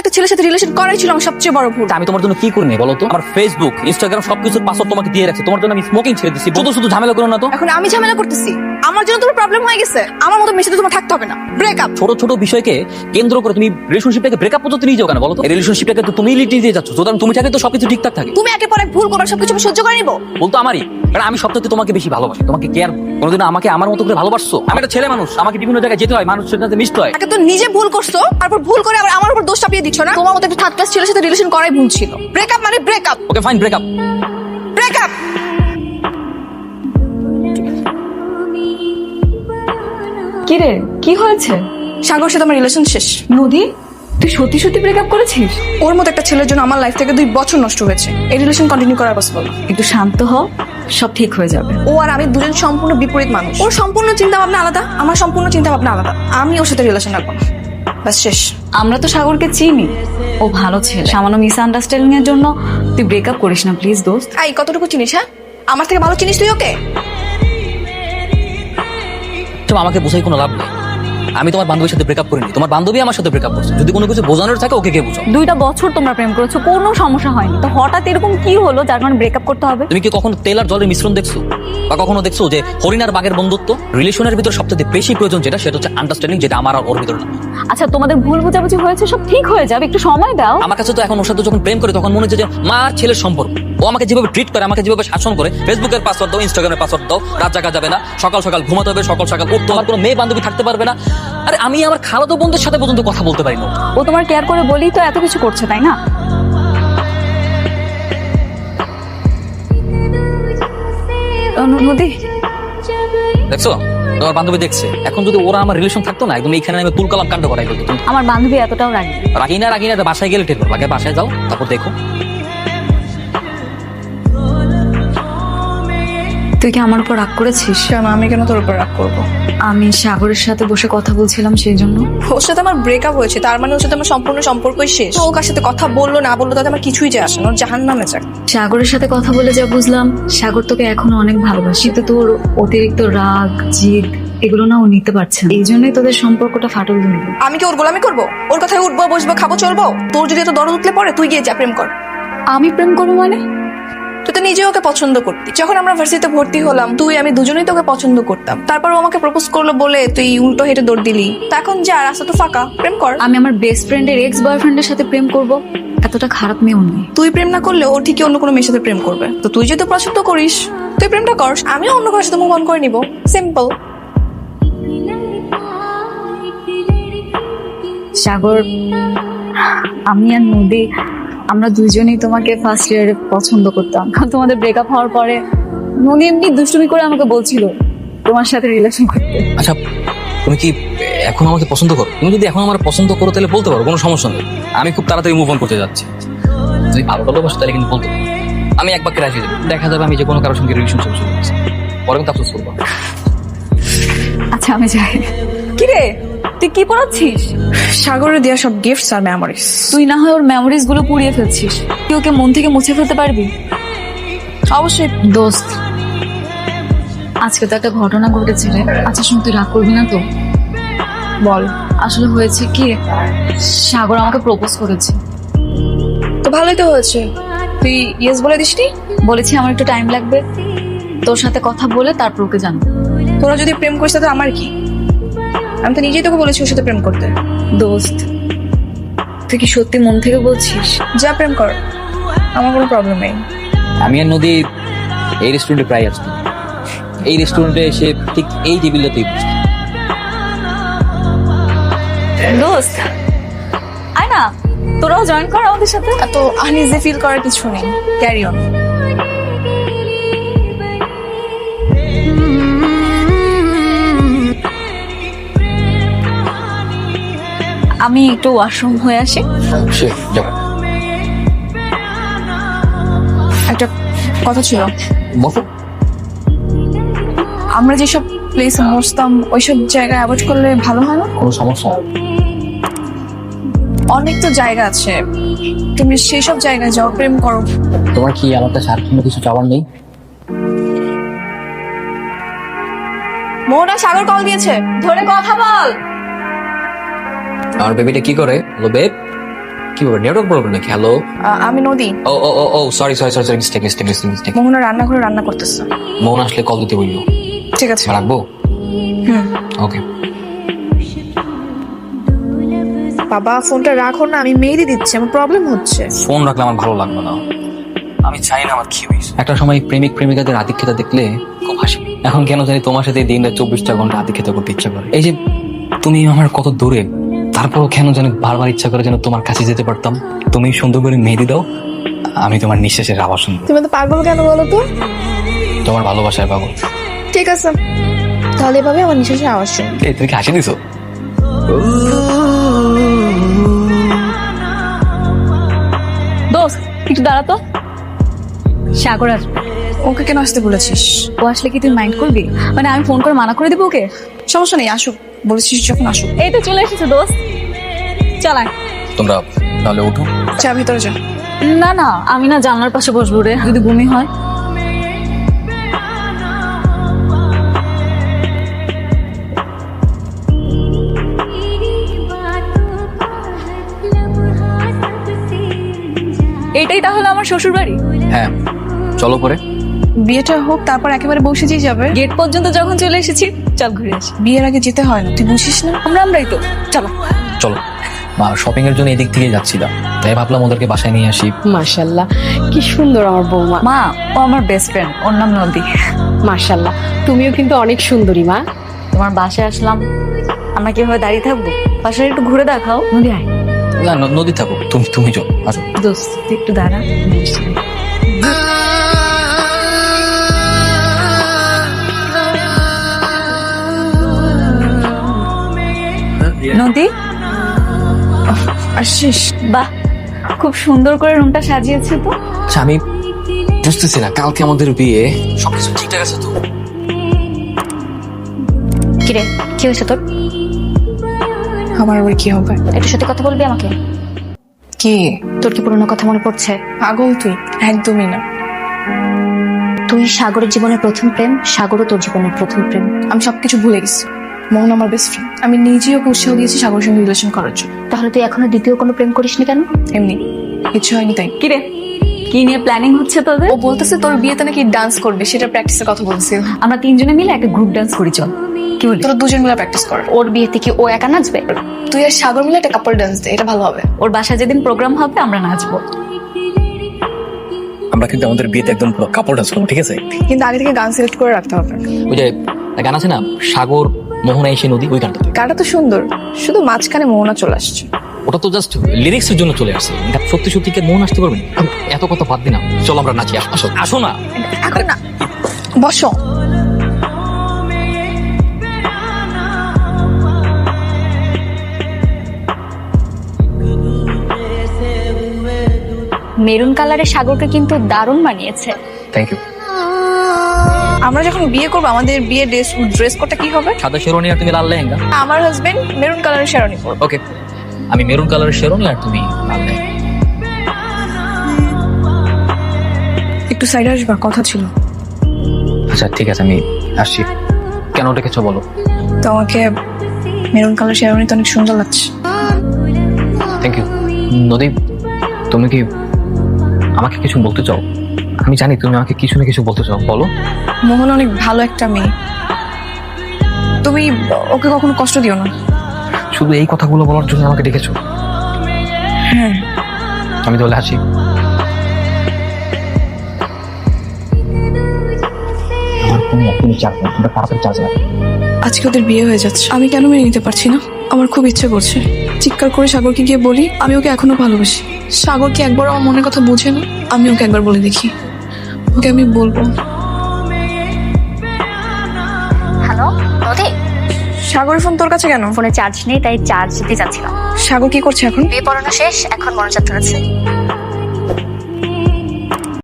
একটা ছেলের সাথে রিলেশন করাই ছিল আমার সবচেয়ে বড় ভুল। আমি তোমার জন্য কি করি বলো তো? আমার ফেসবুক, ইনস্টাগ্রাম সবকিছুর পাসওয়ার্ড তোমাকে দিয়ে রাখছি। তোমার জন্য আমি স্মোকিং ছেড়ে দিচ্ছি। শুধু শুধু ঝামেলা করো না তো। এখন আমি ঝামেলা করতেছি, আমার জন্য তোমার প্রবলেম হয়ে গেছে। আমার মতো মেশিতে তোমার থাকতে হবে না, ব্রেকআপ। ছোট ছোট বিষয়কে কেন্দ্র করে তুমি রিলেশনশিপটাকে ব্রেকআপ পর্যন্ত নিয়ে যাও কেন বলো তো? এই রিলেশনশিপটাকে তো তুমি লিড দিয়ে যাচ্ছ। সুতরাং তুমি চাইলে তো সবকিছু ঠিকঠাক থাকে। তুমি একে পরে ভুল করো, সবকিছু আমি সহ্য করে নিবো। বলতো আমারই, কারণ আমি সবথেকে তোমাকে বেশি ভালোবাসি, তোমাকে কেয়ার। কোনোদিন আমাকে আমার মতো করে ভালোবাসছো? আমি একটা ছেলে মানুষ, আমাকে বিভিন্ন জায়গায় যেতে হয়, মানুষের সাথে মিশতে হয়। আগে তো নিজে ভুল করছো, তারপর ভুল করে আবার আমার উপর দোষ চাপিয়ে দিচ্ছ না? তোমার মতো একটা থার্ড ক্লাস ছেলের সাথে রিলেশন করাই ভুল ছিল। ব্রেকআপ মানে breakup. Okay fine, breakup. Breakup. কি রে, কি হয়েছে? সাগরের সাথে আমার রিলেশন শেষ। নদী, তুই সত্যি সত্যি ব্রেকআপ করেছিস? ওর মতো একটা ছেলের জন্য আমার লাইফ থেকে 2 বছর নষ্ট হয়েছে। এই রিলেশন কন্টিনিউ করা পসিবল না। একটু শান্ত হ, সব ঠিক হয়ে যাবে। ও আর আমি দুজন সম্পূর্ণ বিপরীত মানুষ। ওর সম্পূর্ণ চিন্তা ভাবনা আলাদা, আমার সম্পূর্ণ চিন্তা ভাবনা আলাদা। আমি ওর সাথে রিলেশন রাখবো না, ব্যাস শেষ। আমরা তো সাগরকে চিনি, ও ভালো ছেলে। সামান্য মিসআন্ডারস্ট্যান্ডিং এর জন্য তুই ব্রেকআপ করিস না প্লিজ দোস্ত। এই কতটুকু চিনিস? হ্যাঁ, আমার থেকে ভালো চিনিস তুই ওকে? তো আমাকে বোঝাই কোনো লাভ নেই। আমি তোমার বান্ধবীর সাথে ব্রেকআপ করিনি, তোমার বান্ধবী আমার সাথে ব্রেকআপ করছে। যদি কোনো কিছু বোঝানোর থাকে ওকে কে বোঝাও। 2টা বছর তোমরা প্রেম করেছো, কোনো সমস্যা হয়নি, তো হঠাৎ এরকম কি হলো যার কারণে ব্রেকআপ করতে হবে? তুমি কি কখনো তেল আর জলের মিশ্রণ দেখছো? বা কখনো দেখছো যে হরিণ আর বাঘের বন্ধুত্ব? রিলেশনের ভিতর সবচেয়ে বেশি প্রয়োজন যেটা, সেটা হচ্ছে আন্ডারস্ট্যান্ডিং, যেটা আমার আর ওর ভিতর না। আচ্ছা, তোমাদের ভুল বোঝাবুঝি হয়েছে, সব ঠিক হয়ে যাবে, একটু সময় দাও। আমার কাছে তো এখন ওর সাথে যখন প্রেম করে তখন মনে হচ্ছে যে মা আর ছেলের সম্পর্ক। ও আমাকে যেভাবে ট্রিট করে, আমাকে যেভাবে শাসন করে, ফেসবুকের পাসওয়ার্ড দাও, ইনস্টাগ্রামের পাসওয়ার্ড দাও, রাত জাগা যাবে না, সকাল সকাল ঘুমাতে হবে, সকাল সকাল উঠতে হবে, কোনো মেয়ে বান্ধবী থাকতে পারবে না। আরে আমি আমার খালাতো বোনদের সাথে পর্যন্ত কথা বলতে পারি না। ও তোমার কেয়ার করে বলেই তো এত কিছু করছে, তাই না? নদী, দেখছো তোমার বান্ধবী দেখছে। এখন যদি ওরা আমার রিলেশন থাকতো না, একদম এইখানে আমি তুলকালাম কাণ্ড করাই বলতো। তুমি আমার বান্ধবী এতটাও রাগি। রাখি না, বাসায় গেলে টের পাবো। আগে বাসায় যাও, তারপর দেখো। তুই কি আমার উপর রাগ করেছিস? কেন? আমি কেন তোর উপর রাগ করবো? আমি সাগরের সাথে বসে কথা বলছিলাম, সেই জন্য। ওর সাথে আমার ব্রেকআপ হয়েছে, তার মানে ওর সাথে আমার সম্পূর্ণ সম্পর্কই শেষ। ও কার সাথে কথা বললো না বললো তাতে আমার কিছুই যায় আসে না। ওর জাহান্নামে যাক। সাগরের সাথে কথা বলে যা বুঝলাম, সাগর তোকে এখনো অনেক ভালোবাসি, কিন্তু তোর অতিরিক্ত রাগ, জিদ এগুলো না ও নিতে পারছে না। এই জন্যই তোদের সম্পর্কটা ফাটল ধরলো। আমি কি ওর গোলামি করবো? ওর কথায় উঠবো, বসবো, খাবো, চলবো? তোর যদি এত দরদ উঠলে পরে তুই গিয়ে যা প্রেম কর। আমি প্রেম করবো মানে? তুই তো নিজে ওকে পছন্দ করতি। যখন আমরা ভার্সিটিতে ভর্তি হলাম, তুই আমি দুজনেই তোকে পছন্দ করতাম। তারপর ও আমাকে প্রপোজ করলো বলে তুই উল্টো হেঁটে দৌড় দিলি। তা এখন যা, রাস্তা তো ফাঁকা, প্রেম কর। আমি আমার বেস্ট ফ্রেন্ডের এক্স বয়ফ্রেন্ডের সাথে প্রেম করব? এতটা খারাপ মেয়েও নেই। তুই প্রেম না করলে ও ঠিকই অন্য কোনো মেয়ের সাথে প্রেম করবে। তো তুই যদি পছন্দ করিস তুই প্রেমটা কর, আমিও অন্য কারোর সাথে মুভ অন করে নিবো। সিম্পল। সাগর, আমি আর নদী আমরা দুজনেই তোমাকে ফার্স্ট ইয়ারে পছন্দ করতাম। তোমাদের ব্রেকআপ হওয়ার পরে নদী এমনি দুষ্টুমি করে আমাকে বলছিল তোমার সাথে রিলেশন করতে। আচ্ছা, তুমি কি এখন আমাকে পছন্দ করো? তুমি যদি এখন আমার পছন্দ করো তাহলে বলতে পারো, কোনো সমস্যা নেই। আমি খুব তাড়াতাড়ি মুভ অন করতে যাচ্ছি। যদি ভালো ভালোবাসো তাহলে কিন্তু বলতে পারো। আমি এক বাক্যে রাজি দেবো। দেখা যাবে আমি যে কোনো কারোর সঙ্গে রিলেশনশিপ শুরু করছি, পরে কিন্তু আফসোস করবো। আচ্ছা, আমি যাই। কি রে, তুই কি পড়াচ্ছিস? সাগরের দেওয়া সব গিফটস আর মেমোরিজ। তুই না হয় ওর মেমোরিজ গুলো পুড়িয়ে ফেলছিস, তুই ওকে মন থেকে মুছে ফেলতে পারবি? অবশ্যই। দোস্ত, আজকে তো একটা ঘটনা ঘটেছে রে। আচ্ছা শোন, তুই রাগ করবি না তো? বল। আসলে হয়েছে কি, সাগর আমাকে প্রপোজ করেছে। তো ভালোই তো হয়েছে, তুই ইয়েস বলে দিসনি? বলেছি আমার একটু টাইম লাগবে, তোর সাথে কথা বলে তারপর ওকে জানাবো। তোরা যদি প্রেম করিস তাতে আমার কি? আমি তো নিজেই তোকে বলেছি ওর সাথে প্রেম করতে। দোস্ত, তুই কি সত্যি মন থেকে বলছিস? যা প্রেম কর, আমার কোনো প্রবলেম নেই। আমি আর নদী এই রেস্টুরেন্টে প্রায় আসছি। এই রেস্টুরেন্টে এসে ঠিক এই টেবিলটাতেই বসছি। দোস্ত আয় না, তোরাও জয়েন কর আমাদের সাথে। এত আনইজি ফিল করার কিছু নেই, ক্যারি অন। আমি একটু ওয়াশরুম হয়ে আসি। যাবো। একটা কথা ছিল। বসো। আমরা যেসব প্লেসে বসতাম ওইসব জায়গায় অ্যাভয়েড করলে ভালো হয় না? কোনো সমস্যা নেই। অনেক তো জায়গা আছে, তুমি সেই সব জায়গায় যাও, প্রেম করো। তোমার কি আমার কাছে আর কোনো কিছু চাওয়ার নেই? মোহনা, সাগর কল দিয়েছে, ধরে কথা বল। আমার বেবিটা কি করে? Hello babe. কি ব্যাপার, নেটওয়ার্ক প্রবলেম নাকি? হ্যালো, আমি নদী। ও ও ও ও sorry sorry sorry sorry, mistake mistake mistake. Mohona রান্নাঘরে রান্না করতেছে। মন আসলে কল দিতে বললো। ঠিক আছে, রাখবো? হুম। ওকে। বাবা ফোনটা রাখো না, আমি মেহেদি দিচ্ছি, আমার প্রবলেম হচ্ছে। ফোন রাখলে আমার ভালো লাগবে না। আমি চাই না আমার কি হয়েছে। একটা সময় প্রেমিক প্রেমিকাদের আধিক্যতা দেখলে খুব হাসি। এখন কেন জানি তোমার সাথে দিনটা 24টা ঘন্টা আধিক্যতা করতে ইচ্ছা করে। এই যে তুমি আমার কত দূরে, তারপরও কেন জানি বারবার ইচ্ছা করে যেন তোমার কাছে যেতে পারতাম। তুমি সুন্দর করে মেহেদি দাও, আমি তোমার নিঃশ্বাসের আওয়াজ শুনবো। তুমি তো পাগল কেন বলো তো? তোমার ভালোবাসায় পাবো। ঠিক আছে, তাহলে এভাবে আমার নিঃশ্বাসের আওয়াজ শুনো। এই তুমি কি হাসি দিছো? দোস্ত একটু দাঁড়া তো, সাগর আসবে। ওকে কেন আসতে বলেছিস? ও আসলে কি তুই মাইন্ড করবি? মানে আমি ফোন করে মানা করে দিব ওকে? সমস্যা নেই, আসুক, বলেছিস যখন আসুক। এই তো চলে এসেছে দোস্ত, চালাই। তোমরা তাহলে উঠো। চা ভিতরে যা। না না, আমি না জানলার পাশে বসবো রে, যদি বমি হয়। এটাই তাহলে আমার শ্বশুর বাড়ি? হ্যাঁ, চলো পরে। বিয়েটা হোক, তারপর একেবারে বসে যেই যাবে। গেট পর্যন্ত যখন চলে এসেছি, চল ঘুরে আসি। বিয়ের আগে যেতে হয় না, তুই বুঝিস না? আমরাই তো, চলো। চলো, মা শপিং এর জন্য এদিক থেকে যাচ্ছিলাম, তাই ভাবলাম ওদেরকে বাসায় নিয়ে আসি। মাশাল্লাহ, কি সুন্দর আমার বৌমা। মা, ও আমার বেস্ট ফ্রেন্ড, ওর নাম নদী। মাশাল্লাহ, তুমিও কিন্তু অনেক সুন্দরী মা। তোমার বাসায় আসলাম, আমরা কিভাবে দাঁড়িয়ে থাকবো? বাসায় একটু ঘুরে দেখাও। নদী আয়। না নদী থাকো, তুমি চলো, আসো। দোস্ত তুই একটু দাঁড়া। নদী আসছিস? বাহ, খুব সুন্দর করে রুমটা সাজিয়েছে তো। আচ্ছা, আমি বুঝতেছি না, কালকে আমাদের বিয়ে, সবকিছু ঠিকঠাক আছে তো? কিরে, কি হয়েছে তোর? আমার আবার কি হবে? একটু সত্যি কথা বলবি আমাকে? কি? তোর কি পুরোনো কথা মনে পড়ছে? পাগল তুই? একদমই না। তুই সাগরের জীবনের প্রথম প্রেম, সাগরও তোর জীবনের প্রথম প্রেম। আমি সবকিছু ভুলে গেছি। মোহন আমার বেস্ট ফ্রেন্ড। আমি নিজেই ওকে উৎসাহ দিয়েছি সাগরের সঙ্গে রিলেশন করার জন্য। তাহলে তুই এখনো দ্বিতীয় কোনো প্রেম করিসনি কেন? এমনি, কিছু হয়নি তাই। কিরে, কি নিয়ে প্ল্যানিং হচ্ছে তোদের? ও বলতেছে তোর বিয়েতে নাকি ডান্স করবে, সেটা প্র্যাকটিসের কথা বলছিল। আমরা তিনজনে মিলে একটা গ্রুপ ডান্স করি, চল। কি বলি? তোরা দুজন মিলে প্র্যাকটিস কর। ওর বিয়েতে কি ও একা নাচবে? তুই আর সাগর মিলে একটা কাপল ডান্স দে, এটা ভালো হবে। ওর বাসায় যেদিন প্রোগ্রাম হবে আমরা নাচবো। আমরা কিন্তু আমাদের বিয়েতে একদম পুরো কাপড় ডান্স করবো, ঠিক আছে? কিন্তু আগে থেকে গান সিলেক্ট করে রাখতে হবে। ওই যে গান আছে না, সাগর মোহনা এসে নদী, ওই গানটা। গানটা তো সুন্দর, শুধু মাঝখানে মোহনা চলে আসছে। ওটা তো জাস্ট লিরিক্সের জন্য চলে আসছে। সত্যি সত্যি কে মন আসতে পারবেন? এত কথা বাদ দিনা, চলো আমরা নাচি। আসো আসো না। এখন না, বসো। মেরুন কালারের সাগরকে কিন্তু দারুণ মানিয়েছে। Thank you. আমরা যখন বিয়ে করবো আমাদের বিয়ে ড্রেস কোডটা কি হবে? সাদা শেরওয়ানি আর তুমি লাল লেহেঙ্গা। আমার হাজবেন্ড মেরুন কালারের শেরওয়ানি পরবে। ওকে, আমি মেরুন কালারের শেরওয়ানি আর তুমি লাল লেহেঙ্গা। একটু সাইডে আসবা, কথা ছিল। আচ্ছা ঠিক আছে, আমি আসছি। কেন ডেকেছো বলো? তোমাকে মেরুন কালার শেরওয়ানি তো অনেক সুন্দর লাগছে। Thank you. নদী, তুমি কি আমাকে কিছু বলতে চাও? আমি জানি তুমি আমাকে কিছু না কিছু বলতে চাও, বলো। মোহন অনেক ভালো একটা মেয়ে, তুমি ওকে কখনো কষ্ট দিও না। শুধু এই কথাগুলো বলার জন্য আমাকে ডেকেছো? হ্যাঁ। আমি তাহলে আসি। আমার কোনো অপনি চাপ নেই, তোমরা তাড়াতাড়ি চার্জ লাগবে। আজকে ওদের বিয়ে হয়ে যাচ্ছে, আমি কেন মেনে নিতে পারছি না? আমার খুব ইচ্ছে করছে চিৎকার করে সাগরকে গিয়ে বলি আমি ওকে এখনো ভালোবাসি। সাগর কি একবার আমার মনের কথা বুঝে না? আমি ওকে একবার বলে দেখি, ওকে আমি বলবো। হ্যালো নদী, সাগরের ফোন তোর কাছে কেন? ফোনে চার্জ নেই, তাই চার্জ দিতে যাচ্ছিলাম। সাগর কি করছে এখন? বিয়ে পড়ানো শেষ, এখন মনোযাত্রা আছে।